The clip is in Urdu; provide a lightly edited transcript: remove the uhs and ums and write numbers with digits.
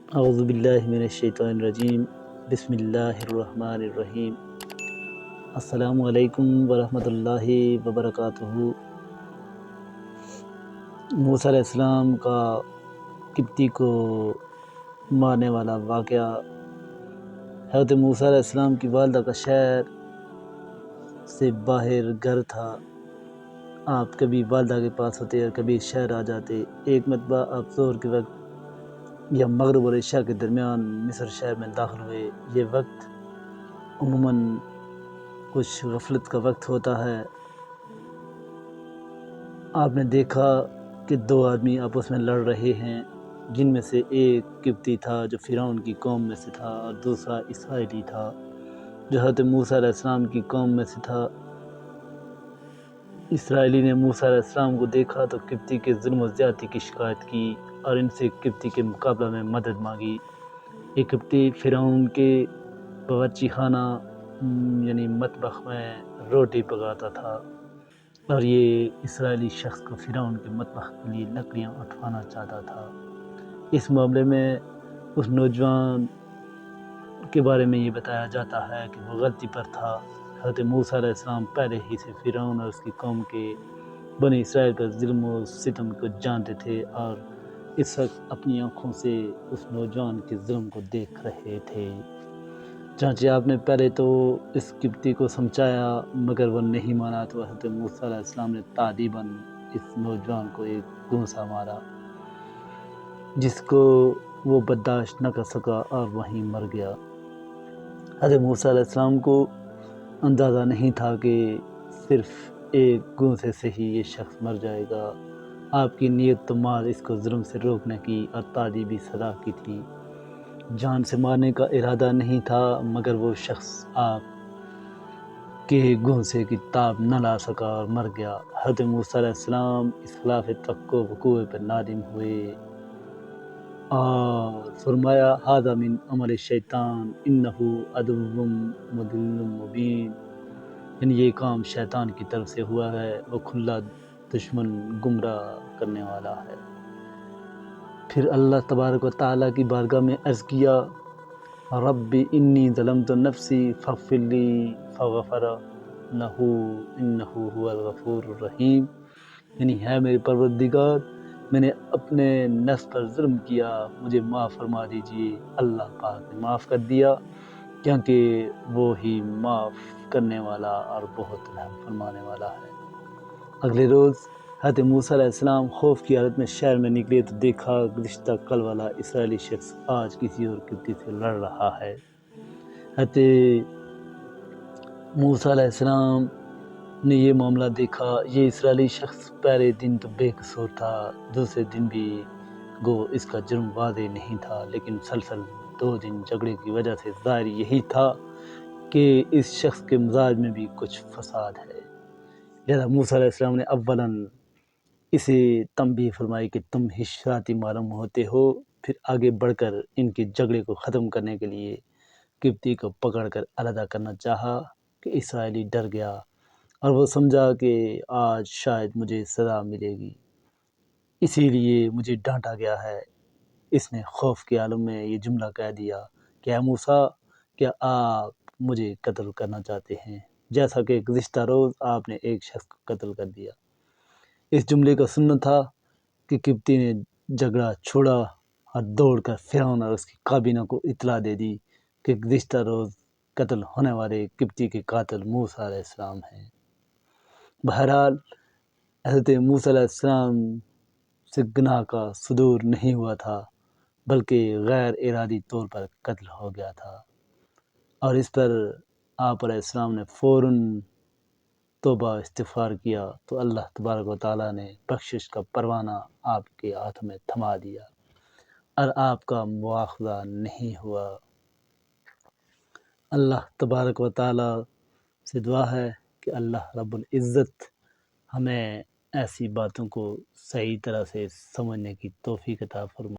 اعوذ باللہ من الشیطان الرجیم، بسم اللہ الرحمن الرحیم۔ السلام علیکم ورحمۃ اللہ وبرکاتہ۔ موسیٰ علیہ السلام کا قبطی کو مارنے والا واقعہ۔ حضرت موسیٰ علیہ السلام کی والدہ کا شہر سے باہر گھر تھا۔ آپ کبھی والدہ کے پاس ہوتے اور کبھی شہر آ جاتے۔ ایک مرتبہ آپ ظہر کے وقت یا مغرب اور عشاء کے درمیان مصر شہر میں داخل ہوئے۔ یہ وقت عموماً کچھ غفلت کا وقت ہوتا ہے۔ آپ نے دیکھا کہ دو آدمی آپس میں لڑ رہے ہیں، جن میں سے ایک قبطی تھا جو فرعون کی قوم میں سے تھا، اور دوسرا اسرائیلی تھا جو حضرت موسیٰ علیہ السلام کی قوم میں سے تھا۔ اسرائیلی نے موسیٰ علیہ السلام کو دیکھا تو قبطی کے ظلم و زیادتی کی شکایت کی اور ان سے قبطی کے مقابلہ میں مدد مانگی۔ یہ قبطی فرعون کے باورچی خانہ یعنی مطبخ میں روٹی پکاتا تھا، اور یہ اسرائیلی شخص کو فرعون کے مطبخ کے لیے لکڑیاں اٹھوانا چاہتا تھا۔ اس معاملے میں اس نوجوان کے بارے میں یہ بتایا جاتا ہے کہ وہ غلطی پر تھا۔ حضرت موسیٰ علیہ السلام پہلے ہی سے فرعون اور اس کی قوم کے بنی اسرائیل پر ظلم و ستم کو جانتے تھے، اور اس وقت اپنی آنکھوں سے اس نوجوان کے ظلم کو دیکھ رہے تھے۔ چنانچہ آپ نے پہلے تو اس قبطی کو سمجھایا، مگر وہ نہیں مانا، تو حضرت موسیٰ علیہ السلام نے تادیباً اس نوجوان کو ایک گھونسا مارا، جس کو وہ برداشت نہ کر سکا اور وہیں مر گیا۔ حضرت موسیٰ علیہ السلام کو اندازہ نہیں تھا کہ صرف ایک گھونسے سے ہی یہ شخص مر جائے گا۔ آپ کی نیت تو محض اس کو ظلم سے روکنے کی اور تادیبی سزا کی تھی، جان سے مارنے کا ارادہ نہیں تھا، مگر وہ شخص آپ کے گھونسے کی تاب نہ لا سکا اور مر گیا۔ حضرت موسیٰ علیہ السلام اس خلاف توقع وقوع پر نادم ہوئے اور فرمایا، ھذا من عمل الشیطان انہ عدو مضل مبین، یعنی یہ کام شیطان کی طرف سے ہوا ہے، وہ کھلا دشمن گمراہ کرنے والا ہے۔ پھر اللہ تبارک و تعالیٰ کی بارگاہ میں عرض کیا، رب انی ظلمت نفسی فاغفر لی فغفر لہ انہ هو الغفور الرحیم، یعنی ہے میرے پروردگار، میں نے اپنے نفس پر ظلم کیا، مجھے معاف فرما دیجئے۔ اللہ پاک نے معاف کر دیا، کیونکہ وہ ہی معاف کرنے والا اور بہت رحم فرمانے والا ہے۔ اگلے روز حضرت موسیٰ علیہ السلام خوف کی حالت میں شہر میں نکلے تو دیکھا گزشتہ کل والا اسرائیلی شخص آج کسی اور قبطی سے لڑ رہا ہے۔ حضرت موسیٰ علیہ السلام نے یہ معاملہ دیکھا۔ یہ اسرائیلی شخص پہلے دن تو بے قصور تھا، دوسرے دن بھی گو اس کا جرم واضح نہیں تھا، لیکن مسلسل 2 دن جھگڑے کی وجہ سے ظاہر یہی تھا کہ اس شخص کے مزاج میں بھی کچھ فساد ہے۔ لہذا موسیٰ علیہ السلام نے اولاً اسے تنبیہ فرمائی کہ تم ہی شراطی معلوم ہوتے ہو، پھر آگے بڑھ کر ان کے جھگڑے کو ختم کرنے کے لیے قبطی کو پکڑ کر علیحدہ کرنا چاہا کہ اسرائیلی ڈر گیا اور وہ سمجھا کہ آج شاید مجھے سزا ملے گی، اسی لیے مجھے ڈانٹا گیا ہے۔ اس نے خوف کے عالم میں یہ جملہ کہہ دیا کہ اے موسیٰ، کیا آپ مجھے قتل کرنا چاہتے ہیں، جیسا کہ گزشتہ روز آپ نے ایک شخص کو قتل کر دیا۔ اس جملے کا سننا تھا کہ قبطی نے جھگڑا چھوڑا اور دوڑ کر فرعون اور اس کی کابینہ کو اطلاع دے دی کہ گزشتہ روز قتل ہونے والے قبطی کے قاتل موسیٰ علیہ السلام ہیں۔ بہرحال حضرت موسیٰ علیہ السلام سے گناہ کا صدور نہیں ہوا تھا، بلکہ غیر ارادی طور پر قتل ہو گیا تھا، اور اس پر آپ علیہ السلام نے فوراً توبہ استغفار کیا تو اللہ تبارک و تعالیٰ نے بخشش کا پروانہ آپ کے ہاتھ میں تھما دیا اور آپ کا مواخذہ نہیں ہوا۔ اللہ تبارک و تعالیٰ سے دعا ہے کہ اللہ رب العزت ہمیں ایسی باتوں کو صحیح طرح سے سمجھنے کی توفیق عطا فرمائے۔